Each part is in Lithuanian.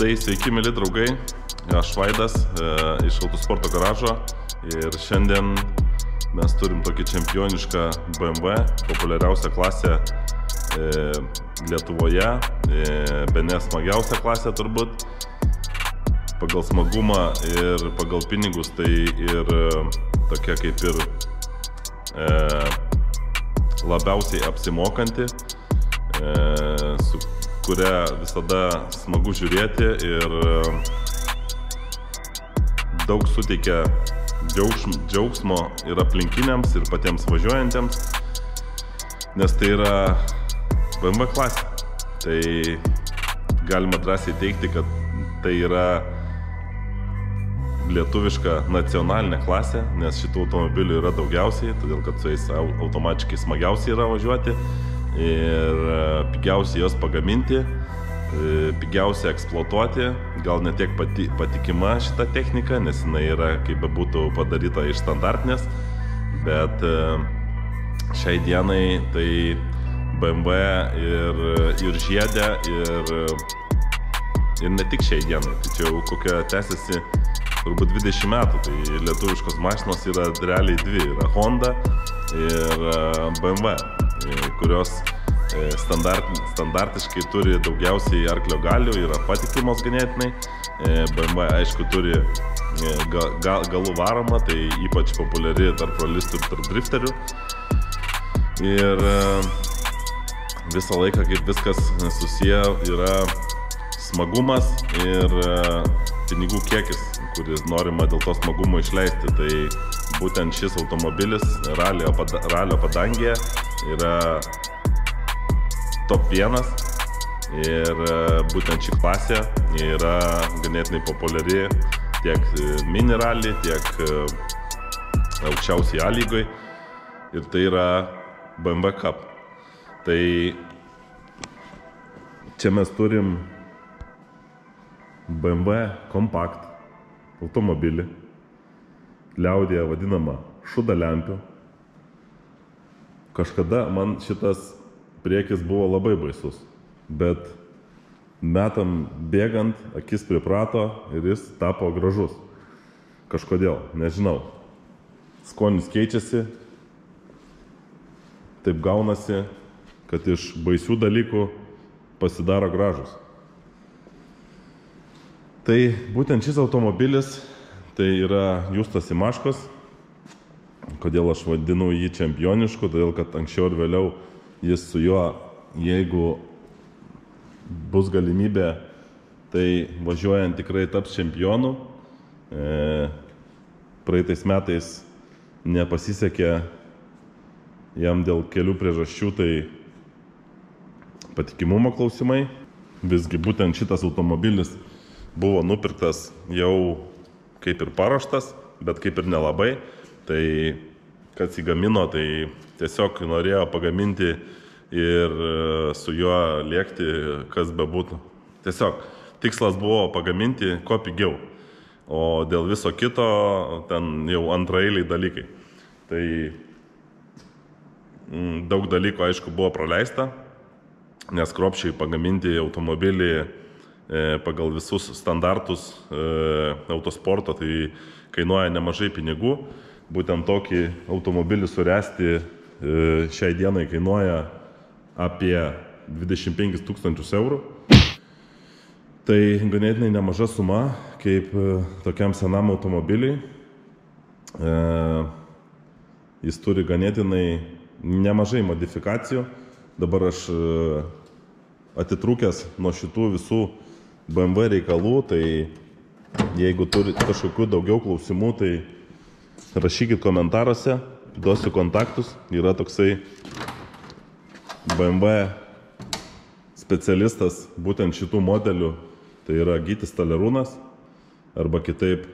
Tai sveiki, mėly draugai, aš Vaidas iš Autosporto garažo ir šiandien mes turim tokį čempionišką BMW, populiariausią klasę Lietuvoje, bene smagiausią klasę turbūt, pagal smagumą ir pagal pinigus, tai ir tokia kaip ir labiausiai apsimokanti, su kuria visada smagu žiūrėti ir daug suteikia džiaugsmo ir aplinkiniams, ir patiems važiuojantiems, nes tai yra BMW klasė. Tai galima drąsiai teigti, kad tai yra lietuviška nacionalinė klasė, nes šitų automobilių yra daugiausiai, todėl kad su jais automatiškai smagiausiai yra važiuoti ir pigiausiai jos pagaminti, pigiausiai eksploatuoti, gal ne tiek patikima šita technika, nes jinai yra, kaip bebūtų, padaryta iš standartinės, bet šiai dienai tai BMW ir žiedė ir ne tik šiai dienai, tai čia jau kokia tęsiasi turbūt 20 metų, tai lietuviškos mašinos yra realiai dvi, yra Honda ir BMW, kurios standartiškai turi daugiausiai arklio galių, yra patikimos ganėtinai. BMW aišku turi galų varomą, tai ypač populiari tarp rolistų ir tarp drifterių. Ir visą laiką, kaip viskas susiję, yra smagumas ir pinigų kiekis, kuris norima dėl to smagumo išleisti. Tai būtent šis automobilis ralio padangėje yra top 1 ir būtent ši klasė yra ganėtinai populiari tiek mini rally, tiek aukščiausiai A lygoj ir tai yra BMW Cup. Tai čia mes turim BMW Compact automobilį, liaudyje vadinamą šūdalempių. Kažkada man šitas priekis buvo labai baisus, bet metam bėgant akis priprato ir jis tapo gražus. Kažkodėl, nežinau. Skonis keičiasi, taip gaunasi, kad iš baisių dalykų pasidaro gražus. Tai būtent šis automobilis, tai yra Justas Simaškos. Kodėl aš vadinu jį čempionišku, todėl kad anksčiau ir vėliau jis su juo, jeigu bus galimybė, tai važiuojant tikrai taps čempionu. Praeitais metais nepasisekė jam dėl kelių priežasčių, tai patikimumo klausimai. Visgi būtent šitas automobilis buvo nupirktas jau kaip ir paruoštas, bet kaip ir nelabai. Tai kas įgamino, tai tiesiog norėjo pagaminti ir su juo lėkti, kas bebūtų. Tiesiog tikslas buvo pagaminti kuo pigiau, o dėl viso kito ten jau antraeiliai dalykai. Tai daug dalykų aišku buvo praleista, nes kruopščiai pagaminti automobilį pagal visus standartus autosporto, tai kainuoja nemažai pinigų. Būtent tokį automobilį suręsti šiai dienai kainuoja apie 25 000 eurų. Tai ganėtinai nemaža suma, kaip tokiam senam automobiliui. Jis turi ganėtinai nemažai modifikacijų. Dabar aš atitrūkęs nuo šitų visų BMW reikalų, tai jeigu turit kažkokių daugiau klausimų, tai rašykit komentaruose, duosiu kontaktus. Yra toksai BMW specialistas būtent šitų modelių, tai yra Gytis Talerūnas, arba kitaip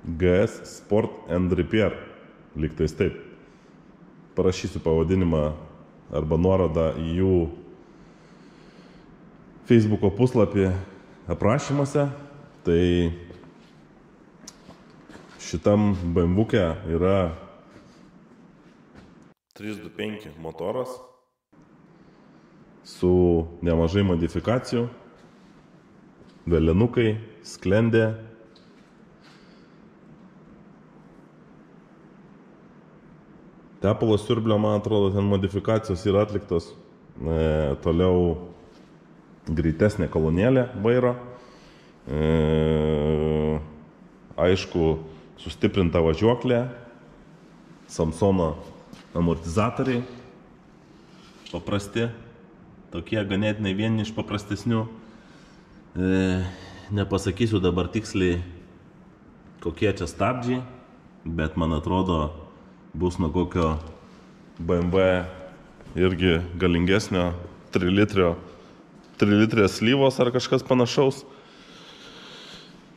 GS Sport and Repair, lygtais taip. Parašysiu pavadinimą arba nuorodą į jų Facebooko puslapį aprašymuose. Tai šitam BMW yra 325 motoras su nemažai modifikacijų. velenukai, sklendė. Tepalo siurblio, man atrodo, ten modifikacijos yra atliktos. Toliau greitesnė kolonėlė vairo. Aišku, sustiprinta važiuoklė. Samsono amortizatoriai. Paprasti. Tokie ganėtinai vieni iš paprastesnių. Nepasakysiu dabar tiksliai, kokie čia stabdžiai, bet man atrodo, bus nuo kokio BMW irgi galingesnio 3 litrės slyvos ar kažkas panašaus.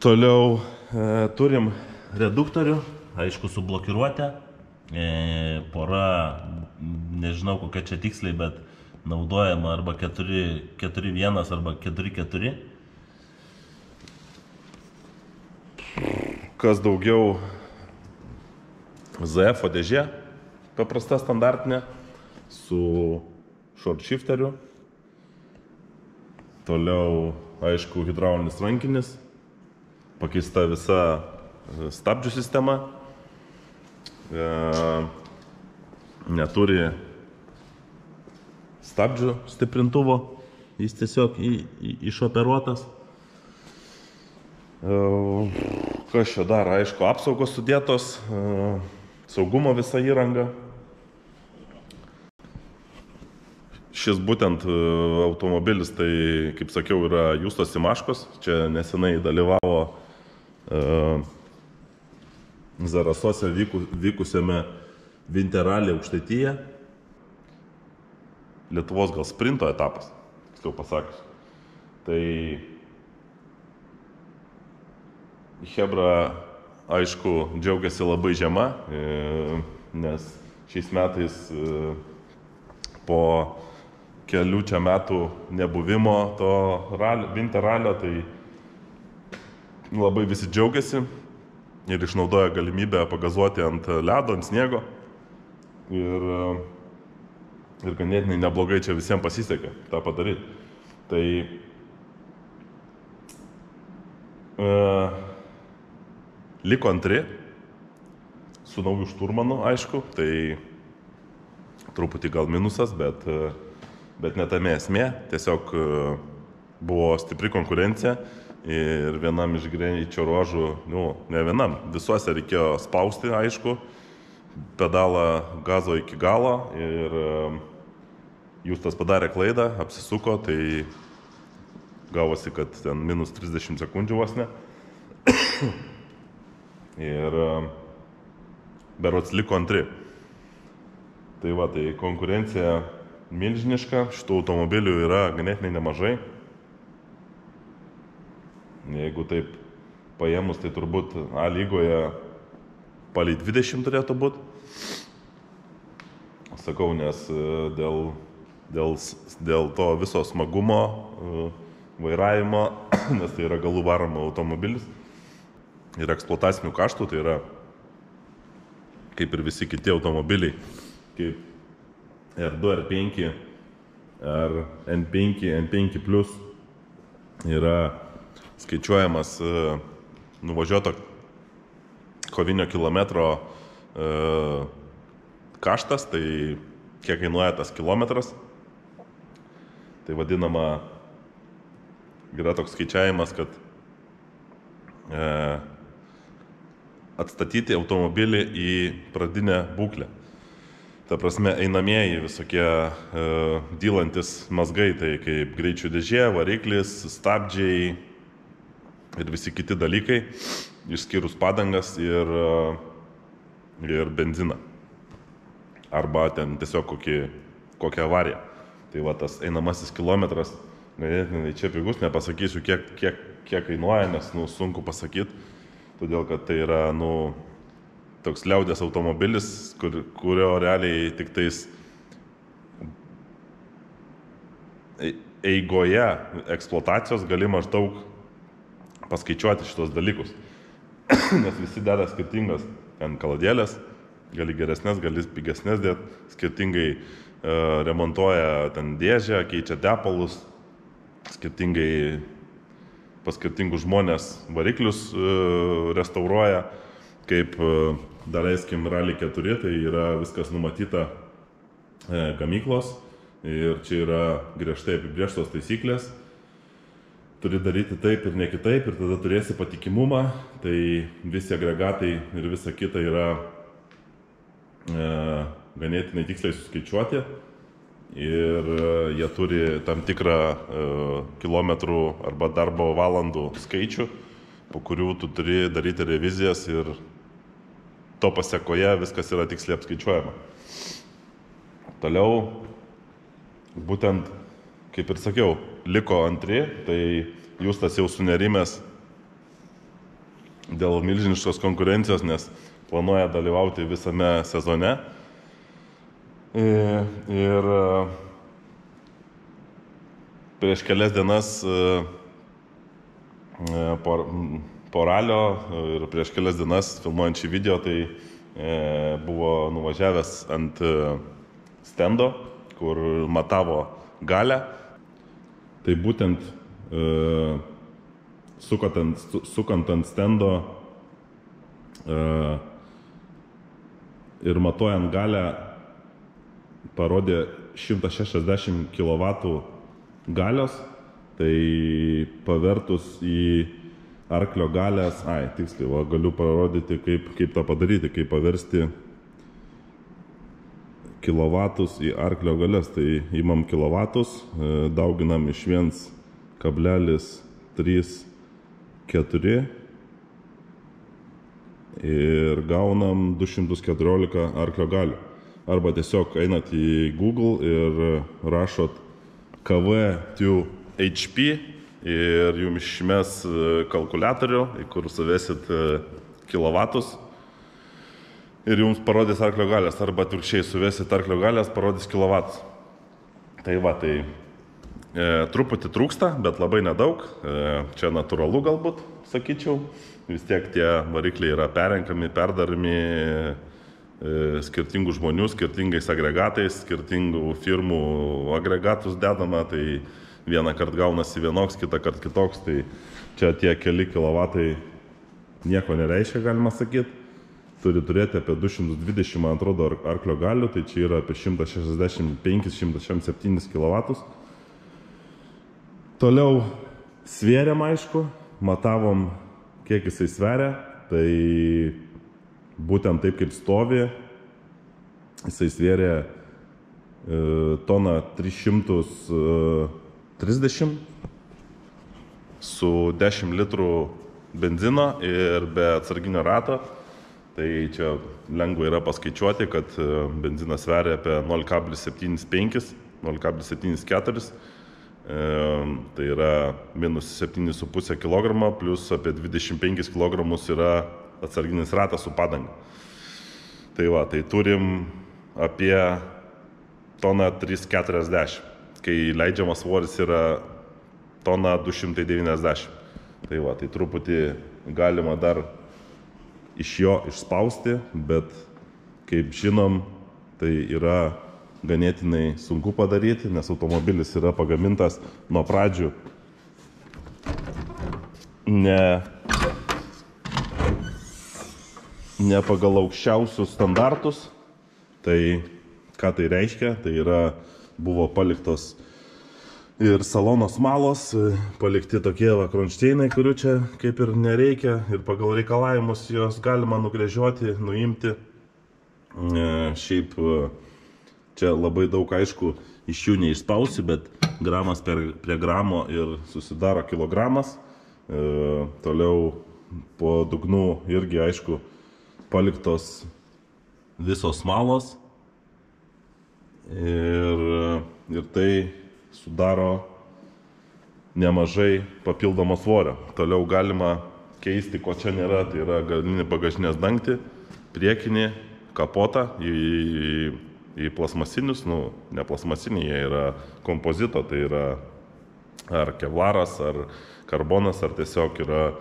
Toliau turim reduktorių, aišku, su blokiruotė. Pora, nežinau kokia čia tiksliai, bet naudojama arba 4.1 arba 4.4. Kas daugiau, ZF dėžė, paprasta standartinė, su short shifteriu. Toliau, aišku, hidraulinis rankinis, pakeista visa stabdžių sistema. Neturi stabdžių stiprintuvo, jis tiesiog išoperuotas. Kas čia dar, aišku, apsaugos sudėtos, saugumo visa įranga. Šis būtent automobilis, tai, kaip sakiau, yra Justas Simaškos. Čia nesenai dalyvavo Zarasuose vykusiame Winter Rally Aukštaitija. Lietuvos gal sprinto etapas, tiksliau pasakius. Tai Chebra, aišku, džiaugiasi labai žiema, nes šiais metais po kelių čia metų nebuvimo to Winter Rallyo, tai labai visi džiaugiasi ir išnaudoja galimybę pagazuoti ant ledo, ant sniego. Ir ganėtinai neblogai čia visiems pasisekė tą padaryti. Tai liko antri su nauju šturmanu, aišku, tai truputį gal minusas, bet ne tame esmė. Tiesiog buvo stipri konkurencija ir vienam iš greičio ruožų, ne vienam, visuose reikėjo spausti, aišku, pedalą gazo iki galo ir Justas padarė klaidą, apsisuko, tai gavosi, kad ten minus 30 sekundžių vos ne. Ir berods liko antri. Tai va, tai konkurencija milžiniška, šitų automobilių yra ganėtinai nemažai. Jeigu taip paėmus, tai turbūt A lygoje palei 20 turėtų būti. Sakau, nes dėl to viso smagumo vairavimo, nes tai yra galų varomo automobilis ir eksploatacinių kaštų, tai yra kaip ir visi kiti automobiliai, kaip R2, R5 ar N5, N5+, yra skaičiuojamas nuvažiuoto kovinio kilometro kaštas, tai kiek kainuoja tas kilometras. Tai vadinama, yra toks skaičiavimas, kad atstatyti automobilį į pradinę būklę. Ta prasme, einamieji visokie dylantis mazgai, tai kaip greičių dėžė, variklis, stabdžiai ir visi kiti dalykai, išskyrus padangas ir benziną. Arba ten tiesiog kokią avariją. Tai va, tas einamasis kilometras, ganėtinai čia pigus, nepasakysiu, kiek kainuoja, nes sunku pasakyti, todėl kad tai yra toks liaudės automobilis, kurio realiai tik tais eigoje eksploatacijos gali maždaug paskaičiuoti šitos dalykus. Nes visi deda skirtingas ten kaladėlės, gali geresnės, gali pigesnės dėt, skirtingai remontuoja ten dėžę, keičia tepalus, skirtingai pas skirtingus žmonės variklius restauruoja, kaip daleiskim Rally 4, tai yra viskas numatyta gamyklos ir čia yra griežtai apibrėžtos taisyklės. Turi daryti taip ir ne kitaip ir tada turėsi patikimumą, tai visi agregatai ir visa kita yra ganėtinai tiksliai suskaičiuoti ir jie turi tam tikrą kilometrų arba darbo valandų skaičių, po kurių tu turi daryti revizijas ir to pasekoje viskas yra tiksliai apskaičiuojama. Toliau, būtent, kaip ir sakiau, liko antri, tai Justas jau sunerimęs dėl milžiniškos konkurencijos, nes planuoja dalyvauti visame sezone. Ir prieš kelias dienas po ralio ir prieš kelias dienas filmuojant šį video, tai buvo nuvažiavęs ant stendo, kur matavo galę. Tai būtent sukant ant stendo ir matuojant galę parodė 160 kW galios, tai pavertus į arklio galės, tiksliai, galiu parodyti, kaip tą padaryti, kaip paversti kilovatus į arklio galės. Tai imam kilovatus, dauginam iš 1,34 ir gaunam 214 arklio galių. Arba tiesiog einat į Google ir rašot KV2HP ir jums išmes kalkuliatorių, į kur suvesit kilovatus. Ir jums parodys arklio galės, arba atvirkščiai suvesit arklio galės, parodys kilovatus. Tai truputį trūksta, bet labai nedaug. Čia natūralu galbūt, sakyčiau. Vis tiek tie varikliai yra perrenkami, perdaromi skirtingų žmonių, skirtingais agregatais, skirtingų firmų agregatus dedama. Tai vieną kartą gaunasi vienoks, kitą kartą kitoks. Tai čia tie keli kilovatai nieko nereiškia, galima sakyti. Turi turėti apie 220, man atrodo, arklio galių, tai čia yra apie 165-167 kW. Toliau svėrėm, aišku, matavom, kiek jisai sveria, tai būtent taip kaip stovi, jisai svėrė toną 330 su 10 litrų benzino ir be atsarginio rato. Tai čia lengva yra paskaičiuoti, kad benzinas sveria apie 0,75, 0,74, tai yra minus 7,5 kg, plus apie 25 kg yra atsarginis ratas su padanga. Tai turim apie toną 340, kai leidžiamas svoris yra tona 290. Tai truputį galima dar iš jo išspausti, bet kaip žinom, tai yra ganėtinai sunku padaryti, nes automobilis yra pagamintas nuo pradžių ne pagal aukščiausius standartus. Tai ką tai reiškia? Tai yra buvo paliktos ir salono smalos, palikti tokie kronšteinai, kurių čia kaip ir nereikia ir pagal reikalavimus jos galima nugręžioti, nuimti. Šiaip čia labai daug, aišku, iš jų neišspausi, bet gramas prie gramo ir susidaro kilogramas. Toliau po dugnu irgi, aišku, paliktos visos smalos ir tai sudaro nemažai papildomo svorio. Toliau galima keisti, ko čia nėra, tai yra galinį bagažinės dangtį, priekinį kapotą į plasmasinius, ne plasmasiniai, jie yra kompozito, tai yra ar kevlaras, ar karbonas, ar tiesiog yra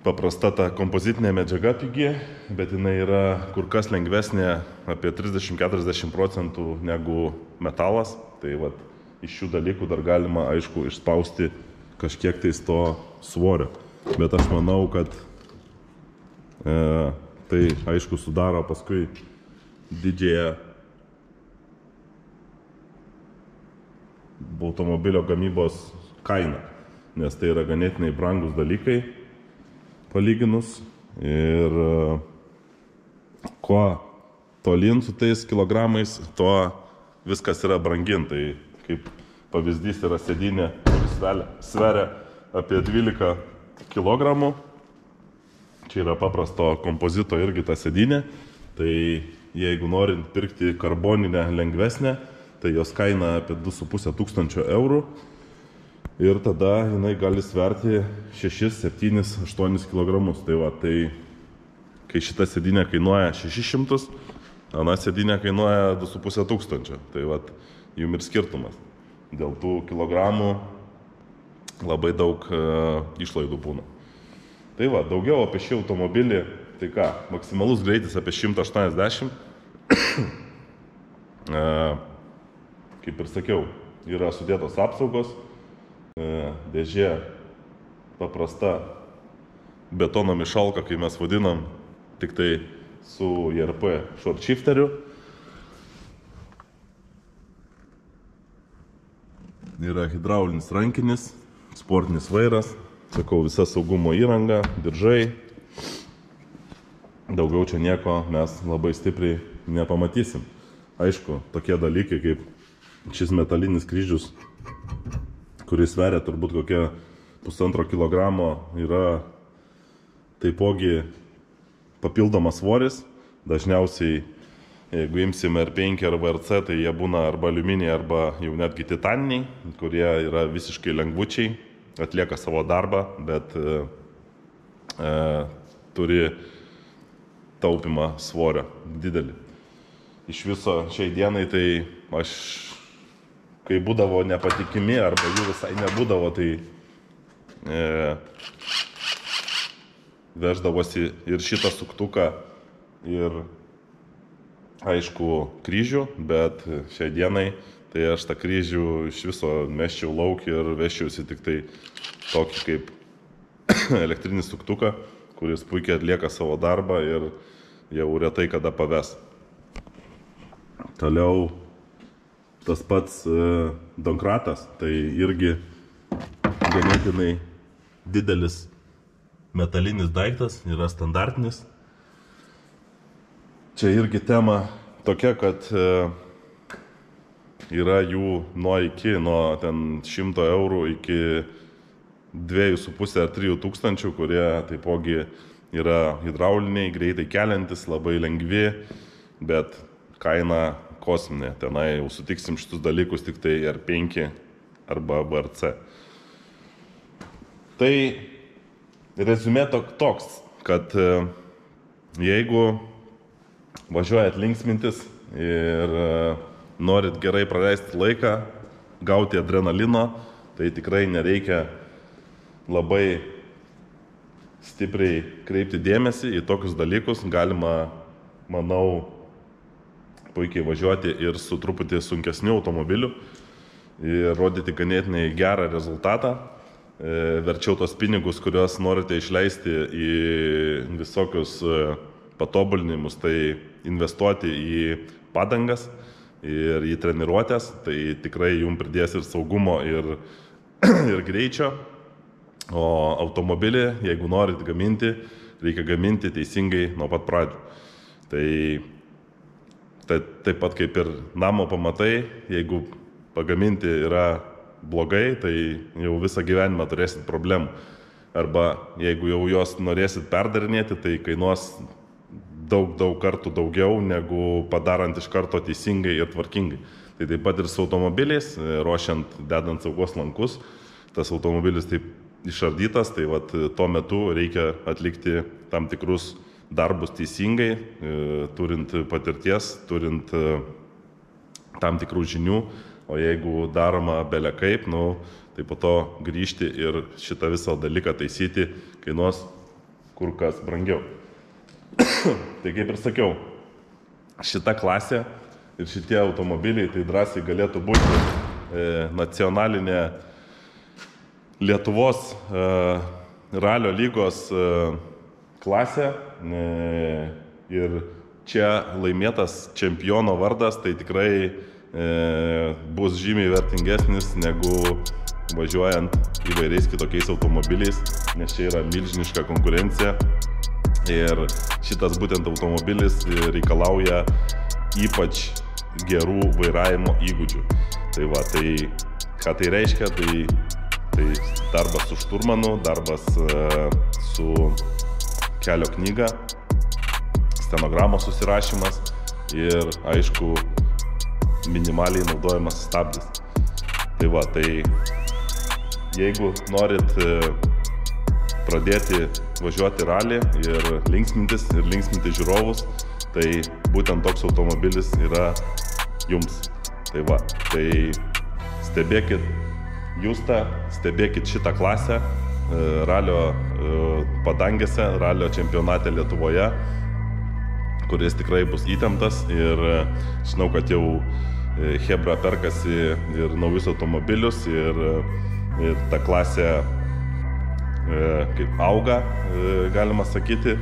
paprasta ta kompozitinė medžiaga pigi, bet jinai yra kur kas lengvesnė apie 30-40% negu metalas. Tai iš šių dalykų dar galima, aišku, išspausti kažkiek tais to svorio. Bet aš manau, kad tai aišku sudaro paskui didžiąją automobilio gamybos kainą, nes tai yra ganėtinai brangus dalykai palyginus ir kuo tolyn su tais kilogramais, tuo viskas yra brangin. Tai kaip pavyzdys yra sėdynė, kuris sveria apie 12 kg. Čia yra paprasto kompozito irgi ta sėdynė. Tai jeigu norint pirkti karboninę lengvesnę, tai jos kaina apie 2500 eurų. Ir tada jinai gali sverti 6, 7, 8 kg. Tai va, tai kai šita sėdynė kainuoja 600, ana sėdynė kainuoja 2500. Tai va, jum ir skirtumas. Dėl tų kilogramų labai daug išlaidų būna. Tai va, daugiau apie šį automobilį, tai ką, maksimalus greitis apie 180. Kaip ir sakiau, yra sudėtos apsaugos, dėžė paprasta betono mišalka, kai mes vadinam, tik tai su IRP short shifteriu. Yra hidraulinis rankinis, sportinis vairas, sakau, visa saugumo įranga, diržai. Daugiau čia nieko mes labai stipriai nepamatysim. Aišku, tokie dalykai kaip šis metalinis kryžius, kuris sveria turbūt kokia 1,5 kilogramo, yra taipogi papildomas svoris. Dažniausiai, jeigu imsime R5 ar VRC, tai jie būna arba aliuminiai, arba jau netgi titaniniai, kurie yra visiškai lengvučiai, atlieka savo darbą, bet turi taupimą svorio didelį. Iš viso šiai dienai, tai aš, kai būdavo nepatikimi arba jų visai nebūdavo, tai veždavosi ir šitą suktuką, ir aišku kryžių, bet šiai dienai tai aš tą kryžių iš viso meščiau lauk ir vežčiausi tik tai tokį kaip elektrinį suktuką, kuris puikiai atlieka savo darbą ir jau retai kada paves. Toliau tas pats donkratas, tai irgi ganėtinai didelis metalinis daiktas, yra standartinis. Čia irgi tema tokia, kad yra jų nuo iki, nuo ten 100 eurų iki 2,5 ar 3 tūkstančių, kurie taipogi yra hidrauliniai, greitai keliantis, labai lengvi, bet kaina kosminė. Tenai jau sutiksim šitus dalykus tik tai R5 arba VRC. Tai reziumė toks, kad jeigu važiuojat linksmintis ir norit gerai praleisti laiką, gauti adrenalino, tai tikrai nereikia labai stipriai kreipti dėmesį į tokius dalykus. Galima, manau, puikiai važiuoti ir su truputį sunkesniu automobiliu ir rodyti ganėtinai gerą rezultatą. Verčiau tos pinigus, kuriuos norite išleisti į visokius patobulinimus, tai investuoti į padangas ir į treniruotės, tai tikrai jums pridės ir saugumo, ir greičio. O automobilį, jeigu norit gaminti, reikia gaminti teisingai nuo pat pradžių. Tai taip pat kaip ir namo pamatai, jeigu pagaminti yra blogai, tai jau visą gyvenimą turėsit problemų. Arba jeigu jau jos norėsit perdarinėti, tai kainuos daug kartų daugiau, negu padarant iš karto teisingai ir tvarkingai. Tai taip pat ir su automobiliais, ruošiant, dedant saugos lankus, tas automobilis taip išardytas, tai vat, tuo metu reikia atlikti tam tikrus darbus teisingai, turint patirties, turint tam tikrų žinių, o jeigu daroma bele kaip, tai po to grįžti ir šitą visą dalyką taisyti kainuos kur kas brangiau. Tai kaip ir sakiau, šita klasė ir šitie automobiliai tai drąsiai galėtų būti nacionalinė Lietuvos ralio lygos klasė ir čia laimėtas čempiono vardas, tai tikrai bus žymiai vertingesnis negu važiuojant įvairiais kitokiais automobiliais, nes čia yra milžiniška konkurencija ir šitas būtent automobilis reikalauja ypač gerų vairavimo įgūdžių. Tai va, tai ką tai reiškia, tai darbas su šturmanu, darbas su kelio knyga, stenogramos susirašymas ir, aišku, minimaliai naudojamas stabdis. Tai va, tai jeigu norit pradėti važiuoti ralį ir linksminti žiūrovus, tai būtent toks automobilis yra jums. Tai va, tai stebėkit Justą, stebėkit šitą klasę ralio padangėse, ralio čempionate Lietuvoje, kuris tikrai bus įtemptas ir žinau, kad jau Hebra perkasi ir naujus automobilius ir ta klasė kaip auga, galima sakyti.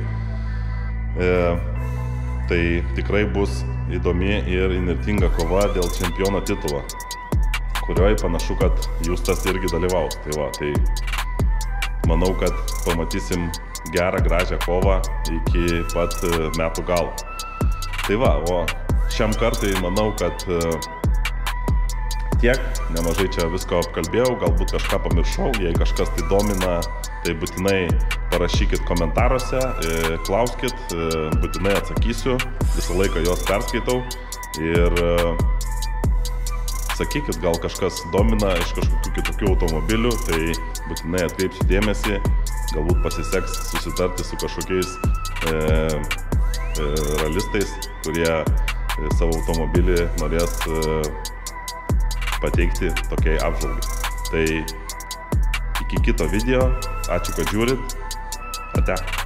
Tai tikrai bus įdomi ir įnirtinga kova dėl čempiono titulo, kurioje panašu, kad Justas irgi dalyvaus. Tai va, tai manau, kad pamatysim gerą, gražią kovą iki pat metų galo. Tai va, o šiam kartui manau, kad tiek, nemažai čia visko apkalbėjau, galbūt kažką pamiršau, jei kažkas tai domina, tai būtinai parašykit komentaruose, klauskit, būtinai atsakysiu, visą laiką juos perskaitau ir sakykit, gal kažkas domina iš kažkokių kitokių automobilių, tai būtinai atkreipsiu dėmesį, galbūt pasiseks susitarti su kažkokiais ralistais, kurie savo automobilį norės pateikti tokiai apžvalgai. Tai iki kito video, ačiū, kad žiūrit, ate.